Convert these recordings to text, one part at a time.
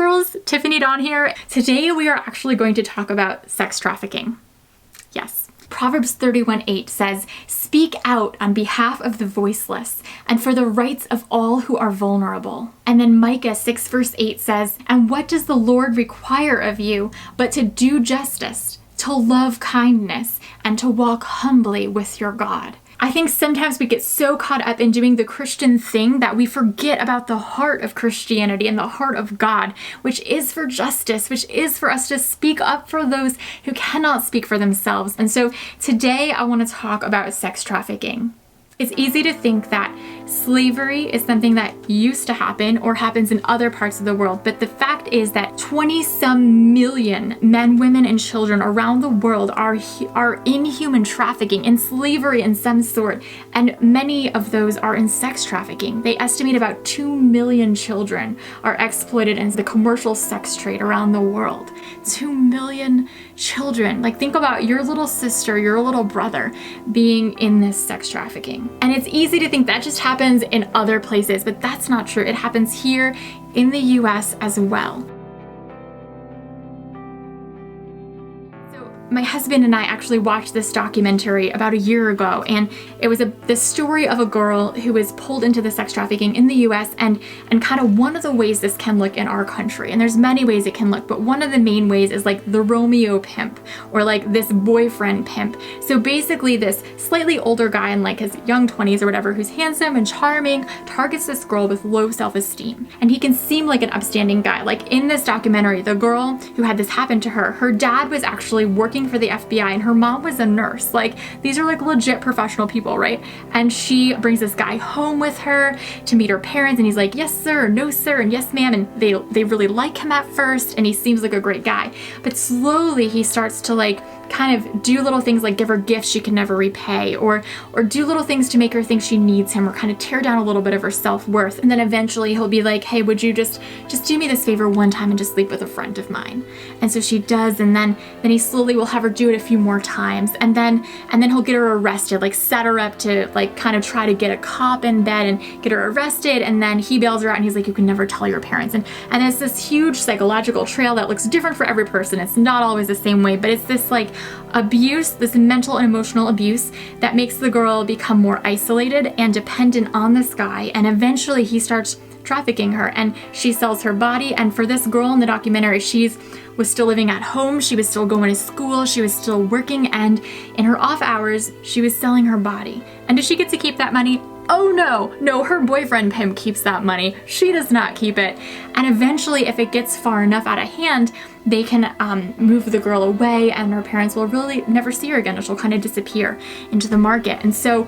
girls, Tiffany Dawn here. Today we are actually going to talk about sex trafficking. Yes. Proverbs 31:8 says, "Speak out on behalf of the voiceless and for the rights of all who are vulnerable." And then Micah 6 verse 8 says, "And what does the Lord require of you but to do justice, to love kindness, and to walk humbly with your God?" I think sometimes we get so caught up in doing the Christian thing that we forget about the heart of Christianity and the heart of God, which is for justice, which is for us to speak up for those who cannot speak for themselves. And so today I want to talk about sex trafficking. It's easy to think that slavery is something that used to happen or happens in other parts of the world, but the fact is that 20-some million men, women, and children around the world are in human trafficking, in slavery in some sort, and many of those are in sex trafficking. They estimate about 2 million children are exploited in the commercial sex trade around the world. 2 million children. Like, think about your little sister, your little brother being in this sex trafficking. And it's easy to think that just happens in other places, but that's not true. It happens here in the US as well. My husband and I actually watched this documentary about a year ago, and it was the story of a girl who was pulled into the sex trafficking in the US and kind of one of the ways this can look in our country. And there's many ways it can look, but one of the main ways is like the Romeo pimp or like this boyfriend pimp. So basically this slightly older guy in like his young 20s or whatever, who's handsome and charming, targets this girl with low self-esteem. And he can seem like an upstanding guy. Like in this documentary, the girl who had this happen to her dad was actually working for the FBI and her mom was a nurse. Like, these are like legit professional people, right? And she brings this guy home with her to meet her parents, and he's like, "Yes sir," "No sir," and "Yes ma'am," and they really like him at first, and he seems like a great guy. But slowly he starts to like kind of do little things like give her gifts she can never repay, or do little things to make her think she needs him, or kind of tear down a little bit of her self-worth. And then eventually he'll be like, "Hey, would you just do me this favor one time and just sleep with a friend of mine?" And so she does, and then he slowly will have her do it a few more times, and then he'll get her arrested, like set her up to like kind of try to get a cop in bed and get her arrested, and then he bails her out and he's like, "You can never tell your parents." And it's this huge psychological trail that looks different for every person. It's not always the same way, but it's this like abuse, this mental and emotional abuse that makes the girl become more isolated and dependent on this guy, and eventually he starts trafficking her and she sells her body. And for this girl in the documentary, was still living at home, she was still going to school, she was still working, and in her off hours she was selling her body. And does she get to keep that money? Oh no, her boyfriend pimp keeps that money. She does not keep it. And eventually, if it gets far enough out of hand, they can move the girl away, and her parents will really never see her again. She'll kind of disappear into the market. And so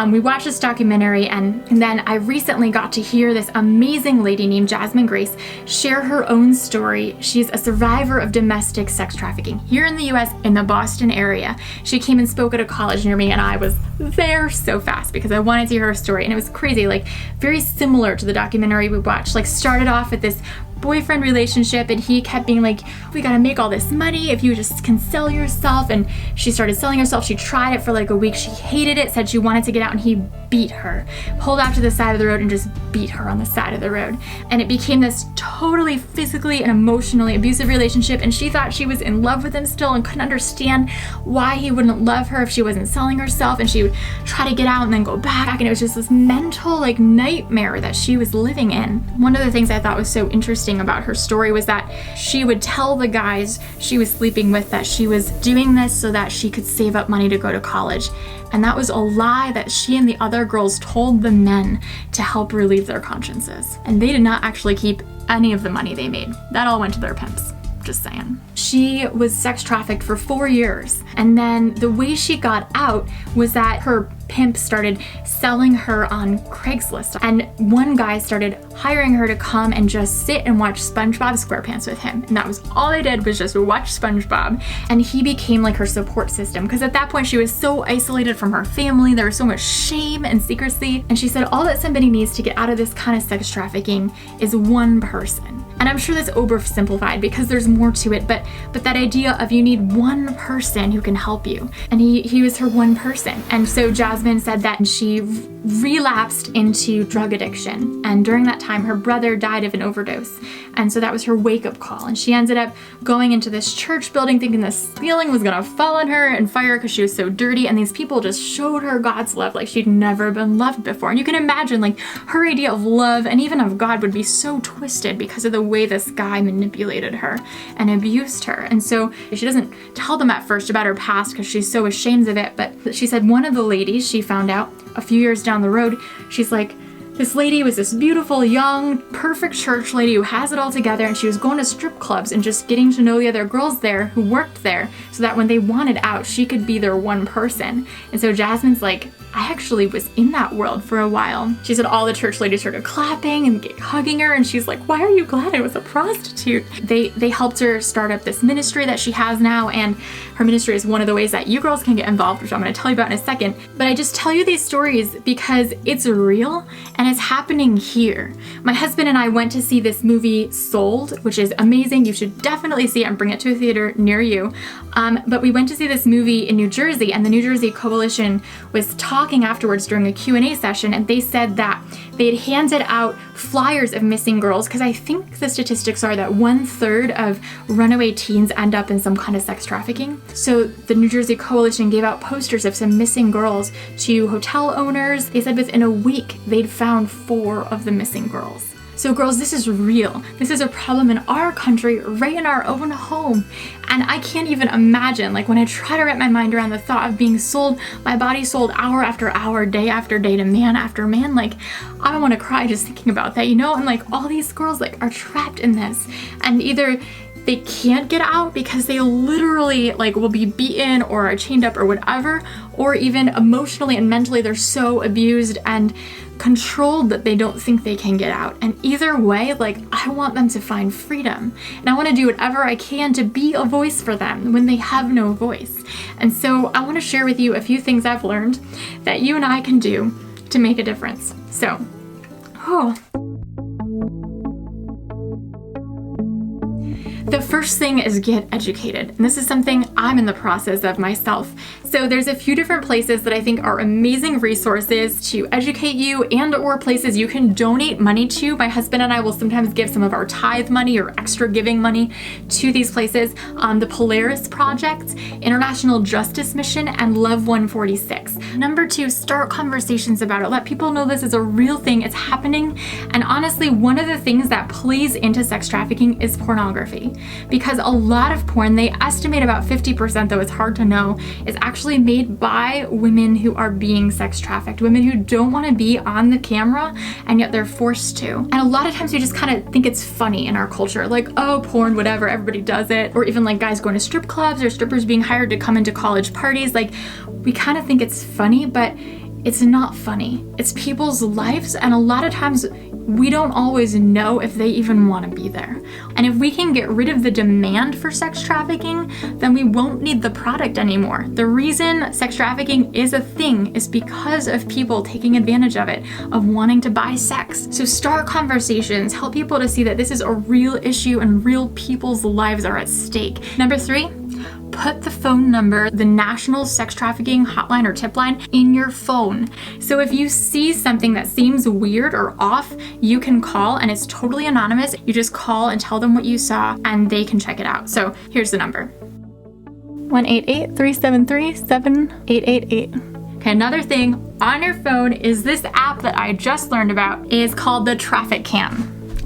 we watched this documentary, and then I recently got to hear this amazing lady named Jasmine Grace share her own story. She's a survivor of domestic sex trafficking here in the US in the Boston area. She came and spoke at a college near me, and I was there so fast because I wanted to hear her story. And it was crazy, like very similar to the documentary we watched. Like, started off with this boyfriend relationship, and he kept being like, "We gotta make all this money if you just can sell yourself." And she started selling herself. She tried it for like a week. She hated it, said she wanted to get out, and he beat her, pulled out to the side of the road and just beat her on the side of the road. And it became this totally physically and emotionally abusive relationship, and she thought she was in love with him still and couldn't understand why he wouldn't love her if she wasn't selling herself. And she would try to get out and then go back, and it was just this mental like nightmare that she was living in. One of the things I thought was so interesting about her story was that she would tell the guys she was sleeping with that she was doing this so that she could save up money to go to college. And that was a lie that she and the other girls told the men to help relieve their consciences. And they did not actually keep any of the money they made. That all went to their pimps. Just saying. She was sex trafficked for 4 years. And then the way she got out was that her pimp started selling her on Craigslist. And one guy started hiring her to come and just sit and watch SpongeBob SquarePants with him. And that was all they did, was just watch SpongeBob. And he became like her support system, because at that point she was so isolated from her family. There was so much shame and secrecy. And she said all that somebody needs to get out of this kind of sex trafficking is one person. And I'm sure that's oversimplified because there's more to it, but that idea of you need one person who can help you. And he was her one person. And so Jasmine said that she relapsed into drug addiction. And during that time, her brother died of an overdose. And so that was her wake-up call. And she ended up going into this church building thinking the ceiling was gonna fall on her and fire because she was so dirty. And these people just showed her God's love like she'd never been loved before. And you can imagine like her idea of love and even of God would be so twisted because of the way this guy manipulated her and abused her. And so she doesn't tell them at first about her past because she's so ashamed of it. But she said one of the ladies she found out a few years down the road, she's like, this lady was this beautiful, young, perfect church lady who has it all together, and she was going to strip clubs and just getting to know the other girls there who worked there so that when they wanted out, she could be their one person. And so Jasmine's like, I actually was in that world for a while. She said all the church ladies started clapping and hugging her, and she's like, why are you glad I was a prostitute? They helped her start up this ministry that she has now, and her ministry is one of the ways that you girls can get involved, which I'm gonna tell you about in a second. But I just tell you these stories because it's real and it's happening here. My husband and I went to see this movie Sold, which is amazing. You should definitely see it and bring it to a theater near you. But we went to see this movie in New Jersey, and the New Jersey Coalition was talking afterwards during a Q&A session, and they said that they had handed out flyers of missing girls because I think the statistics are that 1/3 of runaway teens end up in some kind of sex trafficking. So the New Jersey Coalition gave out posters of some missing girls to hotel owners. They said within a week they'd found 4 of the missing girls. So girls, this is real. This is a problem in our country, right in our own home. And I can't even imagine, like when I try to wrap my mind around the thought of being sold, my body sold hour after hour, day after day to man after man, like I don't want to cry just thinking about that, you know? And like all these girls like are trapped in this, and either they can't get out because they literally like will be beaten or are chained up or whatever, or even emotionally and mentally they're so abused and controlled that they don't think they can get out. And either way, like I want them to find freedom, and I want to do whatever I can to be a voice for them when they have no voice. And so I want to share with you a few things I've learned that you and I can do to make a difference. So, the first thing is get educated. And this is something I'm in the process of myself. So there's a few different places that I think are amazing resources to educate you, and or places you can donate money to. My husband and I will sometimes give some of our tithe money or extra giving money to these places. The Polaris Project, International Justice Mission, and Love 146. Number 2, start conversations about it. Let people know this is a real thing. It's happening. And honestly, one of the things that plays into sex trafficking is pornography. Because a lot of porn, they estimate about 50%, though it's hard to know, is actually made by women who are being sex trafficked, women who don't want to be on the camera and yet they're forced to. And a lot of times we just kind of think it's funny in our culture, like, oh, porn, whatever, everybody does it. Or even like guys going to strip clubs or strippers being hired to come into college parties. Like, we kind of think it's funny, but it's not funny. It's people's lives, and a lot of times we don't always know if they even want to be there. And if we can get rid of the demand for sex trafficking, then we won't need the product anymore. The reason sex trafficking is a thing is because of people taking advantage of it, of wanting to buy sex. So start conversations, help people to see that this is a real issue and real people's lives are at stake. Number 3, put the phone number, the National Sex Trafficking Hotline or Tip Line, in your phone. So if you see something that seems weird or off, you can call, and it's totally anonymous. You just call and tell them what you saw and they can check it out. So here's the number. 1-888-373-7888. Okay, another thing on your phone is this app that I just learned about. Is called the Trafficking.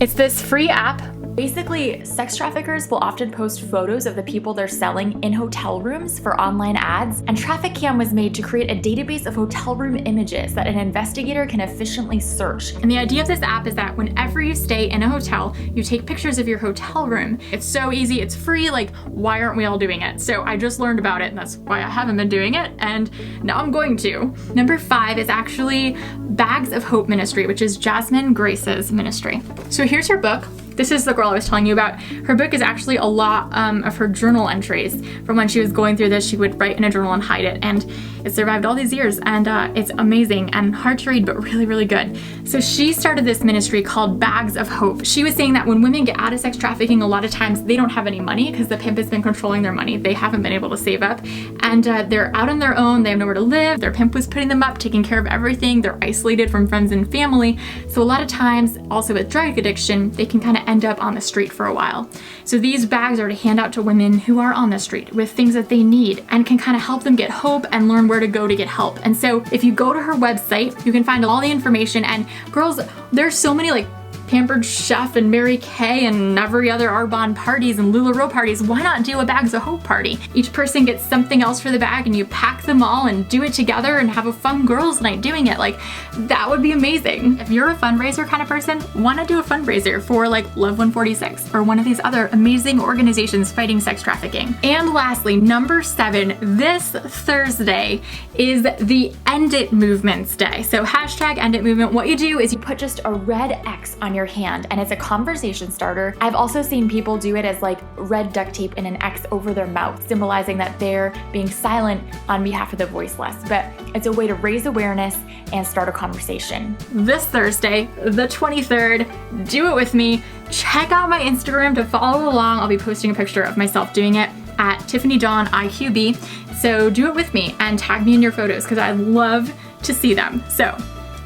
It's this free app. Basically, sex traffickers will often post photos of the people they're selling in hotel rooms for online ads, and Trafficking was made to create a database of hotel room images that an investigator can efficiently search. And the idea of this app is that whenever you stay in a hotel, you take pictures of your hotel room. It's so easy, it's free, like why aren't we all doing it? So I just learned about it, and that's why I haven't been doing it, and now I'm going to. Number 5 is actually Bags of Hope Ministry, which is Jasmine Grace's ministry. So here's her book. This is the girl I was telling you about. Her book is actually a lot of her journal entries from when she was going through this. She would write in a journal and hide it, and it survived all these years, and it's amazing and hard to read, but really, really good. So she started this ministry called Bags of Hope. She was saying that when women get out of sex trafficking, a lot of times they don't have any money because the pimp has been controlling their money. They haven't been able to save up, and they're out on their own. They have nowhere to live. Their pimp was putting them up, taking care of everything. They're isolated from friends and family. So a lot of times, also with drug addiction, they can kind of to end up on the street for a while. So these bags are to hand out to women who are on the street with things that they need and can kind of help them get hope and learn where to go to get help. And so if you go to her website, you can find all the information. And girls, there's so many like Pampered Chef and Mary Kay and every other Arbonne parties and LuLaRoe parties. Why not do a Bags of Hope party? Each person gets something else for the bag and you pack them all and do it together and have a fun girls' night doing it. Like, that would be amazing. If you're a fundraiser kind of person, want to do a fundraiser for like Love 146 or one of these other amazing organizations fighting sex trafficking. And lastly, number 7, this Thursday is the End It Movement's Day. So hashtag End It Movement. What you do is you put just a red X on your hand and it's a conversation starter. I've also seen people do it as like red duct tape and an X over their mouth, symbolizing that they're being silent on behalf of the voiceless. But it's a way to raise awareness and start a conversation. This Thursday, the 23rd, do it with me. Check out my Instagram to follow along. I'll be posting a picture of myself doing it at Tiffany Dawn IQB. So do it with me and tag me in your photos because I'd love to see them. So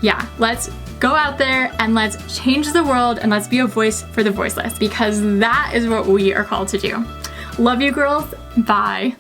yeah, let's go out there and let's change the world and let's be a voice for the voiceless because that is what we are called to do. Love you girls. Bye.